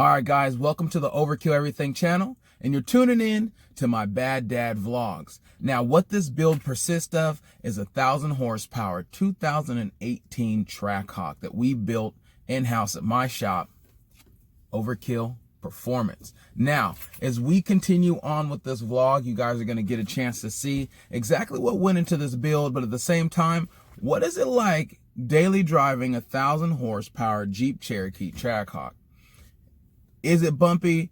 All right, guys, welcome to the Overkill Everything channel, and you're tuning in to my BADAD vlogs. Now, what this build consists of is a 1,000 horsepower 2018 Trackhawk that we built in-house at my shop, Overkill Performance. Now, as we continue on with this vlog, you guys are going to get a chance to see exactly what went into this build, but at the same time, what is it like daily driving a 1,000 horsepower Jeep Cherokee Trackhawk? Is it bumpy?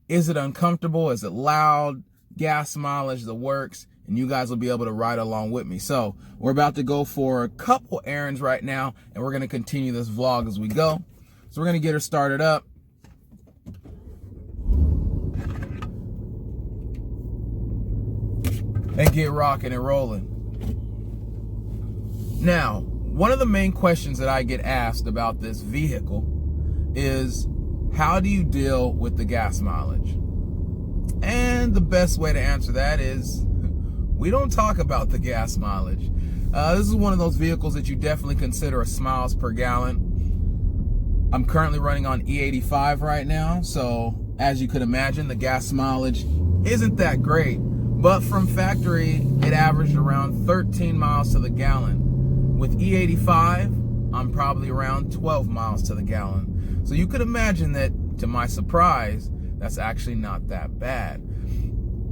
Is it uncomfortable? Is it loud? Gas mileage, the works? And you guys will be able to ride along with me. So we're about to go for a couple errands right now, and we're going to continue this vlog as we go. So we're going to get her started up. And get rocking and rolling. Now, one of the main questions that I get asked about this vehicle is, how do you deal with the gas mileage? And the best way to answer that is, we don't talk about the gas mileage. This is one of those vehicles that you definitely consider a miles per gallon. I'm currently running on E85 right now, so as you could imagine, the gas mileage isn't that great. But from factory, it averaged around 13 miles to the gallon. With E85, I'm probably around 12 miles to the gallon. So you could imagine that, to my surprise, that's actually not that bad.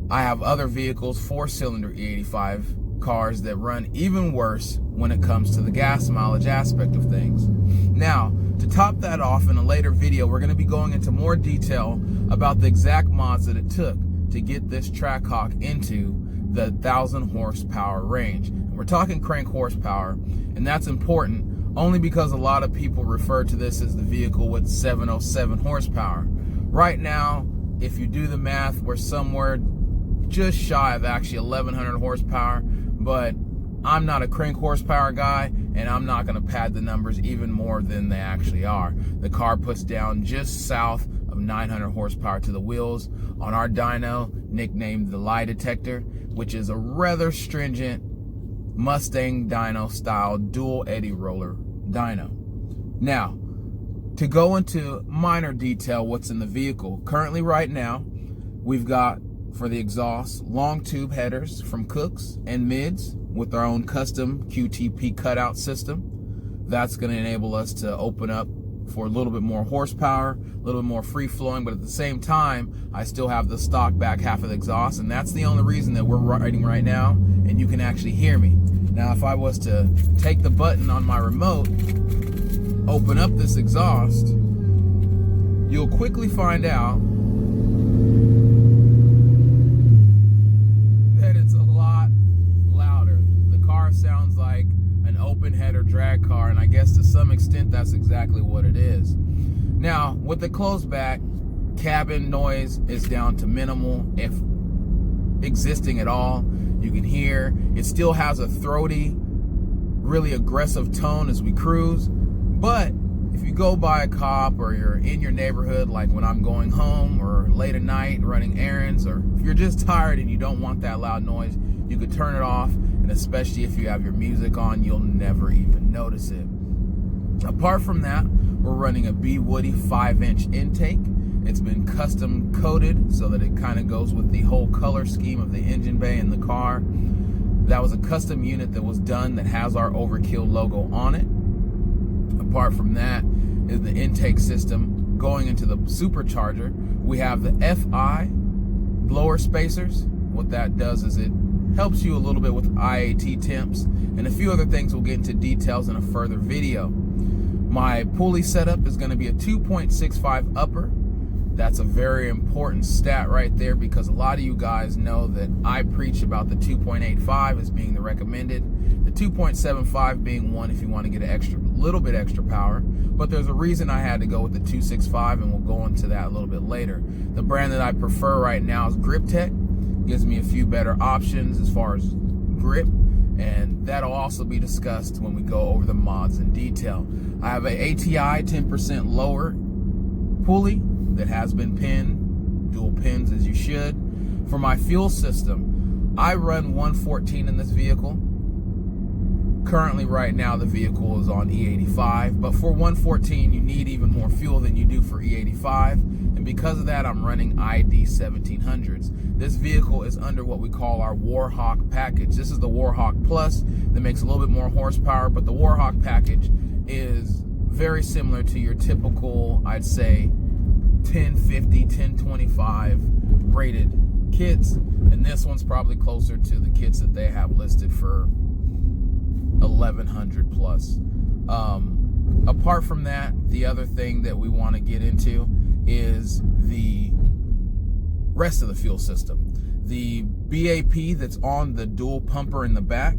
I have other vehicles, 4-cylinder E85 cars, that run even worse when it comes to the gas mileage aspect of things. Now, to top that off, in a later video, we're going to be going into more detail about the exact mods that it took to get this Trackhawk into the 1,000 horsepower range. And we're talking crank horsepower, and that's important only because a lot of people refer to this as the vehicle with 707 horsepower. Right now, if you do the math, we're somewhere just shy of actually 1,100 horsepower, but I'm not a crank horsepower guy, and I'm not going to pad the numbers even more than they actually are. The car puts down just south of 900 horsepower to the wheels on our dyno, nicknamed the lie detector, which is a rather stringent Mustang dyno style dual eddy roller dyno. Now, to go into minor detail what's in the vehicle, currently right now, we've got, for the exhaust, long tube headers from Cooks and mids with our own custom QTP cutout system. That's going to enable us to open up for a little bit more horsepower, a little bit more free flowing, but at the same time, I still have the stock back half of the exhaust, and that's the only reason that we're riding right now, and you can actually hear me. Now, if I was to take the button on my remote, open up this exhaust, you'll quickly find out that it's a lot louder. The car sounds like an open header drag car, and I guess to some extent that's exactly what it is. Now, with the closed back, cabin noise is down to minimal, if existing at all. You can hear it still has a throaty, really aggressive tone as we cruise, but if you go by a cop or you're in your neighborhood, like when I'm going home or late at night running errands, or if you're just tired and you don't want that loud noise, you could turn it off, and especially if you have your music on, you'll never even notice it. Apart from that, we're running a B Woody 5-inch intake. It's been custom coated so that it kind of goes with the whole color scheme of the engine bay in the car. That was a custom unit that was done that has our Overkill logo on it. Apart from that is the intake system going into the supercharger. We have the FI blower spacers. What that does is it helps you a little bit with IAT temps and a few other things. We'll get into details in a further video. My pulley setup is going to be a 2.65 upper. That's a very important stat right there, because a lot of you guys know that I preach about the 2.85 as being the recommended, the 2.75 being one if you want to get a little bit extra power. But there's a reason I had to go with the 2.65, and we'll go into that a little bit later. The brand that I prefer right now is Grip Tech. Gives me a few better options as far as grip, and that'll also be discussed when we go over the mods in detail. I have a ATI 10% lower pulley that has been pinned, dual pins as you should. For my fuel system, I run 114 in this vehicle. Currently, right now, the vehicle is on E85, but for 114, you need even more fuel than you do for E85, and because of that, I'm running ID 1700s. This vehicle is under what we call our Warhawk Package. This is the Warhawk Plus that makes a little bit more horsepower, but the Warhawk Package is very similar to your typical, I'd say, 1050, 1025 rated kits, and this one's probably closer to the kits that they have listed for 1100 plus. Apart from that, the other thing that we want to get into is the rest of the fuel system. The BAP that's on the dual pumper in the back,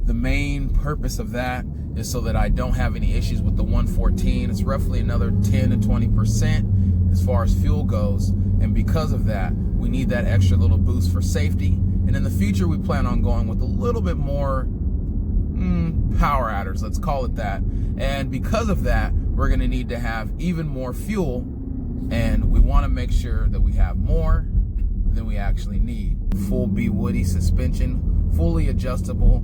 the main purpose of that is so that I don't have any issues with the 114. It's roughly another 10 to 20% as far as fuel goes, and because of that, we need that extra little boost for safety. And in the future, we plan on going with a little bit more power adders, let's call it that. And because of that, we're going to need to have even more fuel, and we want to make sure that we have more than we actually need. Full B Woody suspension, fully adjustable,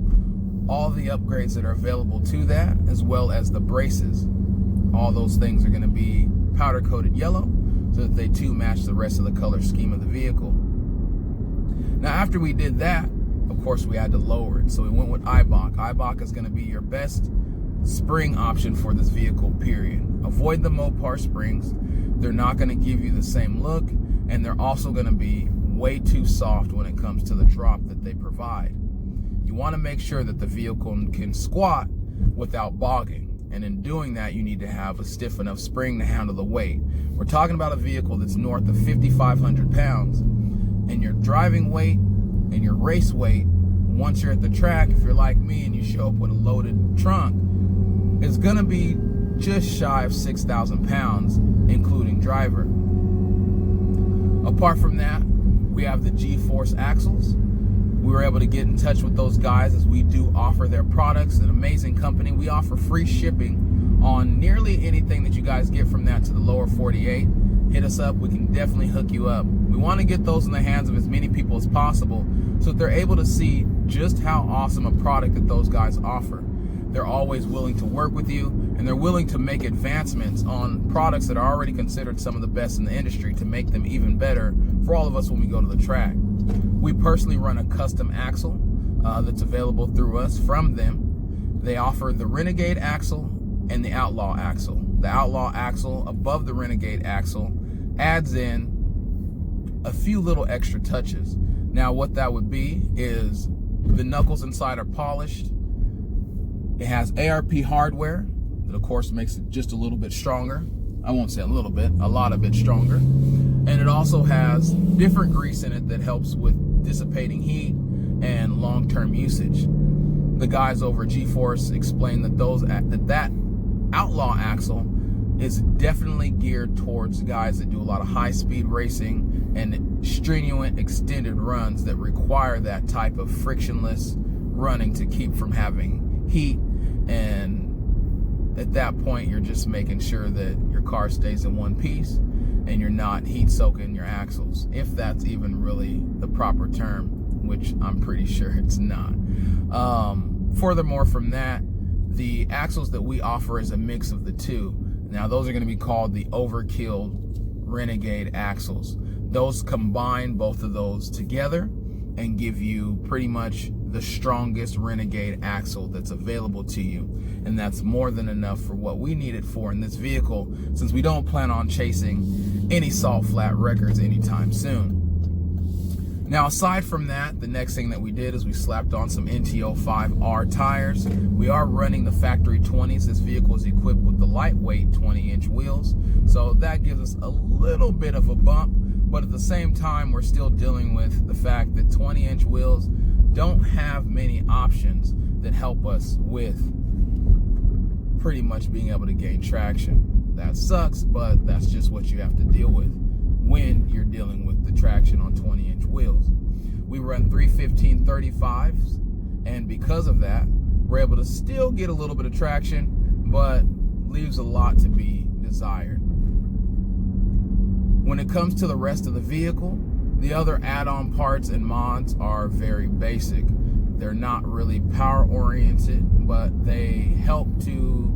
all the upgrades that are available to that, as well as the braces. All those things are going to be powder coated yellow so that they too match the rest of the color scheme of the vehicle. Now, after we did that, of course, we had to lower it, so we went with Eibach. Eibach is going to be your best spring option for this vehicle, period. Avoid the Mopar springs. They're not going to give you the same look, and they're also going to be way too soft when it comes to the drop that they provide. You want to make sure that the vehicle can squat without bogging, and in doing that, you need to have a stiff enough spring to handle the weight. We're talking about a vehicle that's north of 5,500 pounds, and your driving weight and your race weight, once you're at the track, if you're like me and you show up with a loaded trunk, is going to be just shy of 6,000 pounds, including driver. Apart from that, we have the Geforce Axles. We were able to get in touch with those guys, as we do offer their products. An amazing company. We offer free shipping on nearly anything that you guys get from that to the lower 48. Hit us up. We can definitely hook you up. We want to get those in the hands of as many people as possible so that they're able to see just how awesome a product that those guys offer. They're always willing to work with you, and they're willing to make advancements on products that are already considered some of the best in the industry to make them even better for all of us when we go to the track. We personally run a custom axle that's available through us from them. They offer the Renegade Axle and the Outlaw Axle. The Outlaw Axle above the Renegade Axle adds in a few little extra touches. Now, what that would be is the knuckles inside are polished. It has ARP hardware that, of course, makes it just a little bit stronger. I won't say a little bit, a lot of it stronger. And it also has different grease in it that helps with dissipating heat and long-term usage. The guys over at Geforce explained that that Outlaw axle is definitely geared towards guys that do a lot of high-speed racing and stringent extended runs that require that type of frictionless running to keep from having heat. And at that point, you're just making sure that your car stays in one piece and you're not heat soaking your axles, if that's even really the proper term, which I'm pretty sure it's not. Furthermore from that, the axles that we offer is a mix of the two. Now, those are going to be called the Overkill Renegade Axles. Those combine both of those together and give you pretty much the strongest Renegade axle that's available to you. And that's more than enough for what we need it for in this vehicle, since we don't plan on chasing any salt flat records anytime soon. Now, aside from that, the next thing that we did is we slapped on some NT05R tires. We are running the factory 20s. This vehicle is equipped with the lightweight 20-inch wheels, so that gives us a little bit of a bump, but at the same time, we're still dealing with the fact that 20-inch wheels don't have many options that help us with pretty much being able to gain traction. That sucks, but that's just what you have to deal with when you're dealing with the traction on 20-inch wheels. We run 315/35s, and because of that, we're able to still get a little bit of traction, but leaves a lot to be desired. When it comes to the rest of the vehicle, the other add-on parts and mods are very basic. They're not really power oriented, but they help to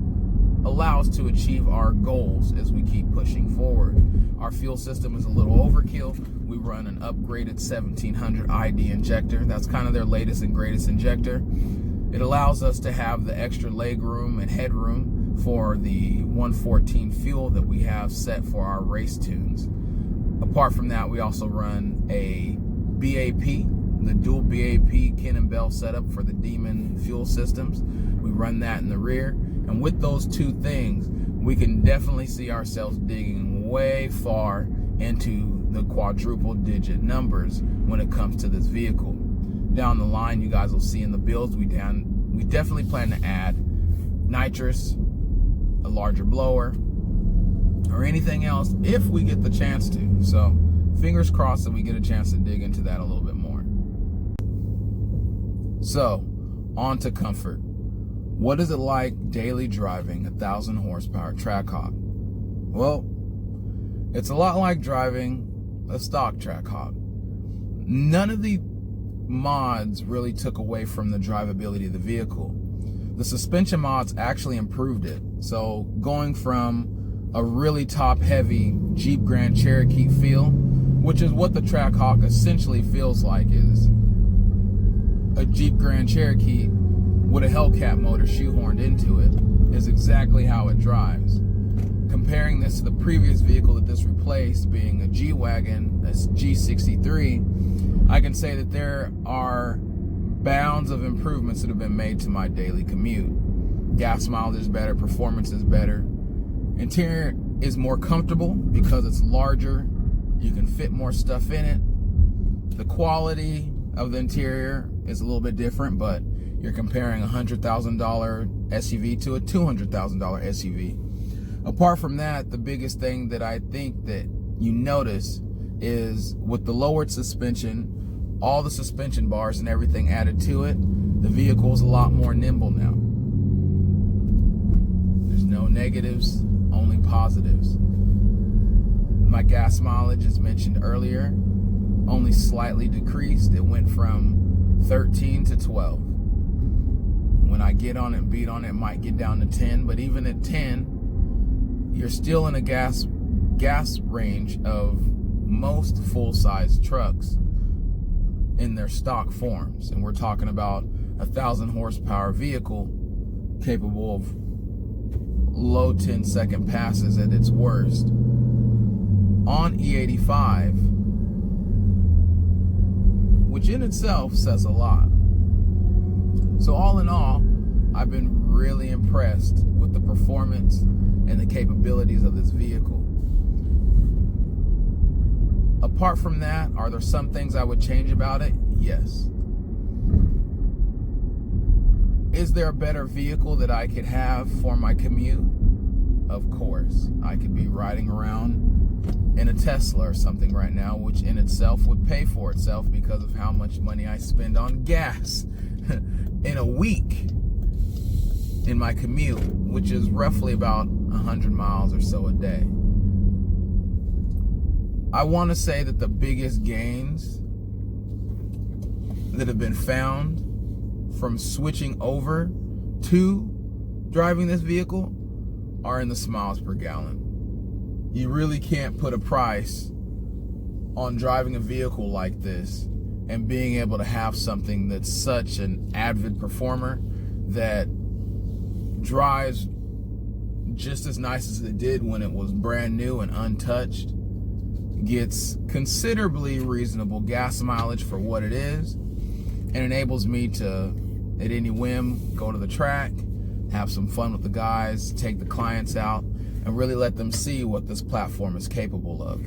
allow us to achieve our goals as we keep pushing forward. Our fuel system is a little overkill. We run an upgraded 1700 ID injector. That's kind of their latest and greatest injector. It allows us to have the extra leg room and headroom for the 114 fuel that we have set for our race tunes. Apart from that, we also run a BAP, the dual BAP Ken and Bell setup for the Demon fuel systems. We run that in the rear. And with those two things, we can definitely see ourselves digging way far into the quadruple digit numbers when it comes to this vehicle. Down the line, you guys will see in the builds, we definitely plan to add nitrous, a larger blower, or anything else if we get the chance to. So fingers crossed that we get a chance to dig into that a little bit more. So on to comfort. What is it like daily driving a 1,000 horsepower Trackhawk? Well, it's a lot like driving a stock Trackhawk. None of the mods really took away from the drivability of the vehicle. The suspension mods actually improved it. So going from a really top heavy Jeep Grand Cherokee feel, which is what the Trackhawk essentially feels like, is a Jeep Grand Cherokee with a Hellcat motor shoehorned into it, is exactly how it drives. Comparing this to the previous vehicle that this replaced, being a G-Wagon, that's G63, I can say that there are bounds of improvements that have been made to my daily commute. Gas mileage is better, performance is better. Interior is more comfortable because it's larger. You can fit more stuff in it. The quality of the interior is a little bit different, but you're comparing a $100,000 SUV to a $200,000 SUV. Apart from that, the biggest thing that I think that you notice is with the lowered suspension, all the suspension bars and everything added to it, the vehicle is a lot more nimble now. There's no negatives, only positives. My gas mileage, as mentioned earlier, only slightly decreased. It went from 13 to 12. When I get on it and beat on it, it might get down to 10, but even at 10, you're still in a gas range of most full-size trucks in their stock forms. And we're talking about a 1,000 horsepower vehicle capable of low 10-second passes at its worst on E85, which in itself says a lot. So all in all, I've been really impressed with the performance and the capabilities of this vehicle. Apart from that, are there some things I would change about it? Yes. Is there a better vehicle that I could have for my commute? Of course. I could be riding around in a Tesla or something right now, which in itself would pay for itself because of how much money I spend on gas in a week in my commute, which is roughly about 100 miles or so a day. I want to say that the biggest gains that have been found from switching over to driving this vehicle are in the miles per gallon. You really can't put a price on driving a vehicle like this and being able to have something that's such an avid performer that drives just as nice as it did when it was brand new and untouched, gets considerably reasonable gas mileage for what it is, and enables me to, at any whim, go to the track, have some fun with the guys, take the clients out, and really let them see what this platform is capable of.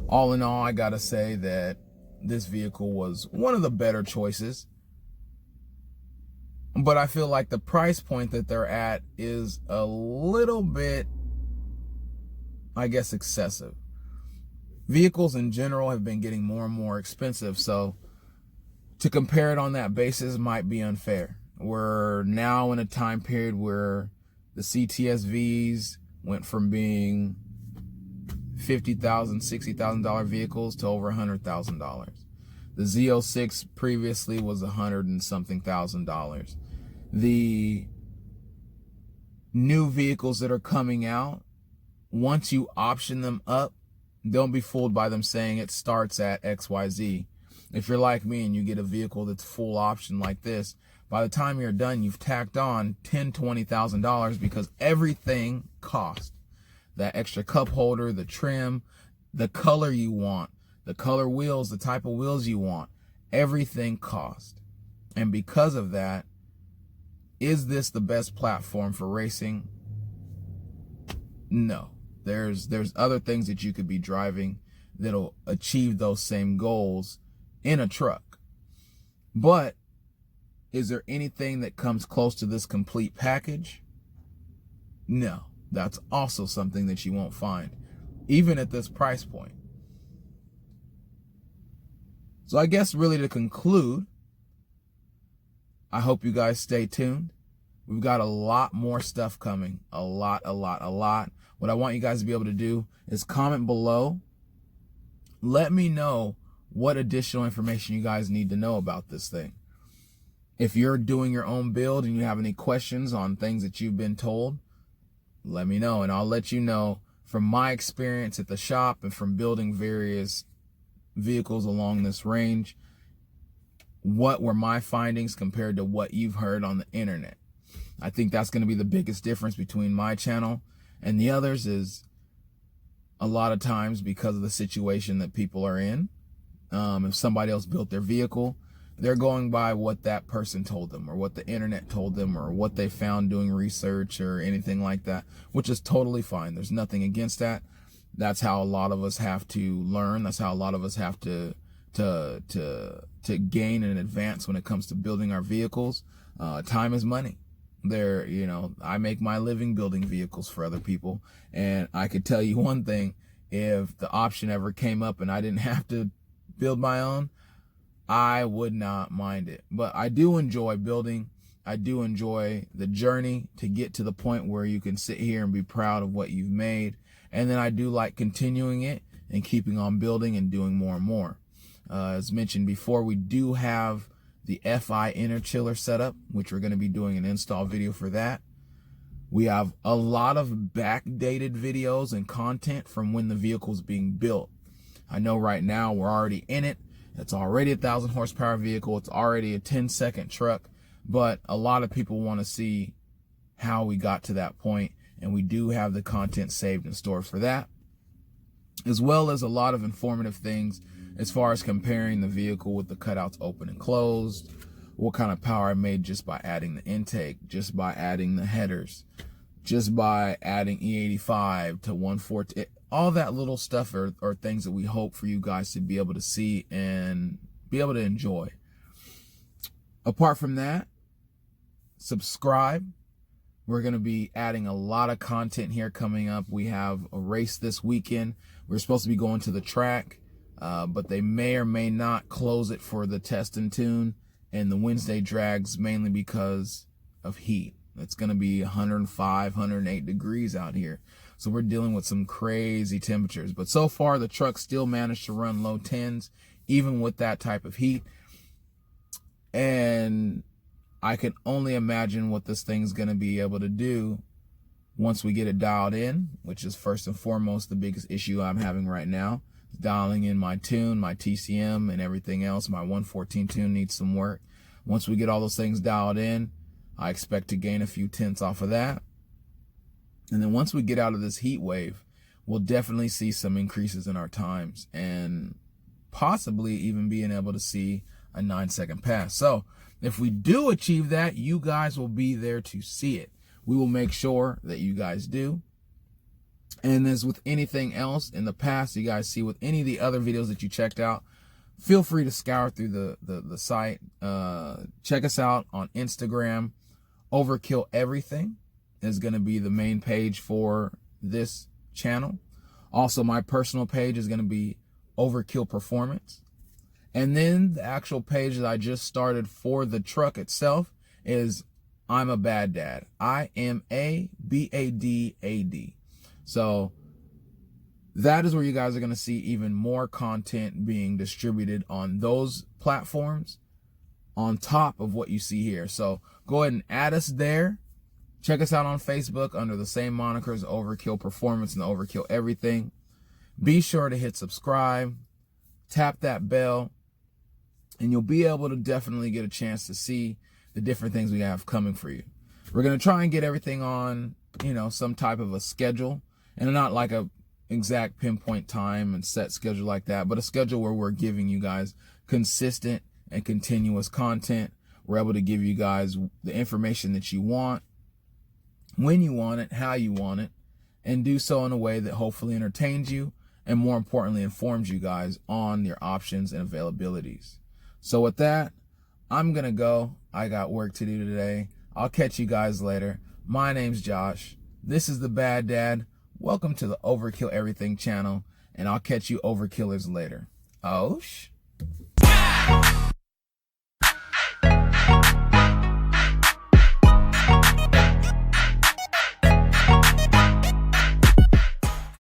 All in all, I gotta say that this vehicle was one of the better choices, but I feel like the price point that they're at is a little bit, I guess, excessive. Vehicles in general have been getting more and more expensive, so to compare it on that basis might be unfair. We're now in a time period where the CTSVs went from being $50,000, $60,000 vehicles to over $100,000. The Z06 previously was $100 and something thousand. The new vehicles that are coming out, once you option them up, don't be fooled by them saying it starts at XYZ. If you're like me and you get a vehicle that's full option like this, by the time you're done, you've tacked on $10,000, $20,000 because everything costs. That extra cup holder, the trim, the color you want, the color wheels, the type of wheels you want, everything costs. And because of that, is this the best platform for racing? No. There's other things that you could be driving that'll achieve those same goals in a truck. But is there anything that comes close to this complete package? No. That's also something that you won't find, even at this price point. So I guess really to conclude, I hope you guys stay tuned. We've got a lot more stuff coming. A lot. What I want you guys to be able to do is comment below. Let me know what additional information you guys need to know about this thing. If you're doing your own build and you have any questions on things that you've been told, let me know, and I'll let you know from my experience at the shop and from building various vehicles along this range, what were my findings compared to what you've heard on the internet. I think that's going to be the biggest difference between my channel and the others, is a lot of times because of the situation that people are in. If somebody else built their vehicle, they're going by what that person told them or what the internet told them or what they found doing research or anything like that, which is totally fine. There's nothing against that. That's how a lot of us have to learn. That's how a lot of us have to gain and advance when it comes to building our vehicles. Time is money. I make my living building vehicles for other people, and I could tell you one thing: if the option ever came up and I didn't have to build my own, I would not mind it. But I do enjoy building. I do enjoy the journey to get to the point where you can sit here and be proud of what you've made. And then I do like continuing it and keeping on building and doing more and more. As mentioned before, we do have the FI inner chiller setup, which we're going to be doing an install video for that. We have a lot of backdated videos and content from when the vehicle's being built. I know right now we're already in it. It's already a 1,000 horsepower vehicle. It's already a 10-second truck, but a lot of people want to see how we got to that point, and we do have the content saved and stored for that, as well as a lot of informative things as far as comparing the vehicle with the cutouts open and closed, what kind of power I made just by adding the intake, just by adding the headers, just by adding E85 to 140. All that little stuff are things that we hope for you guys to be able to see and be able to enjoy. Apart from that, subscribe. We're going to be adding a lot of content here coming up. We have a race this weekend. We're supposed to be going to the track, but they may or may not close it for the test and tune and the Wednesday drags, mainly because of heat. It's going to be 105, 108 degrees out here. So we're dealing with some crazy temperatures. But so far, the truck still managed to run low 10s, even with that type of heat. And I can only imagine what this thing's going to be able to do once we get it dialed in, which is first and foremost the biggest issue I'm having right now. Dialing in my tune, my TCM, and everything else. My 114 tune needs some work. Once we get all those things dialed in, I expect to gain a few tenths off of that. And then once we get out of this heat wave, we'll definitely see some increases in our times and possibly even being able to see a 9-second pass. So if we do achieve that, you guys will be there to see it. We will make sure that you guys do. And as with anything else in the past, you guys see with any of the other videos that you checked out, feel free to scour through the site. Check us out on Instagram. OverkillEverything is going to be the main page for this channel. Also, my personal page is going to be Overkill Performance. And then the actual page that I just started for the truck itself is I'm a BADAD. I am a BADAD. So that is where you guys are going to see even more content being distributed on those platforms on top of what you see here. So go ahead and add us there. Check us out on Facebook under the same monikers, Overkill Performance and Overkill Everything. Be sure to hit subscribe, tap that bell, and you'll be able to definitely get a chance to see the different things we have coming for you. We're going to try and get everything on, some type of a schedule, and not like a exact pinpoint time and set schedule like that, but a schedule where we're giving you guys consistent and continuous content. We're able to give you guys the information that you want, when you want it, how you want it, and do so in a way that hopefully entertains you and more importantly informs you guys on your options and availabilities. So with that, I'm gonna go. I got work to do today. I'll catch you guys later. My name's Josh. This is the BADAD. Welcome to the Overkill Everything channel, and I'll catch you overkillers later. Oh,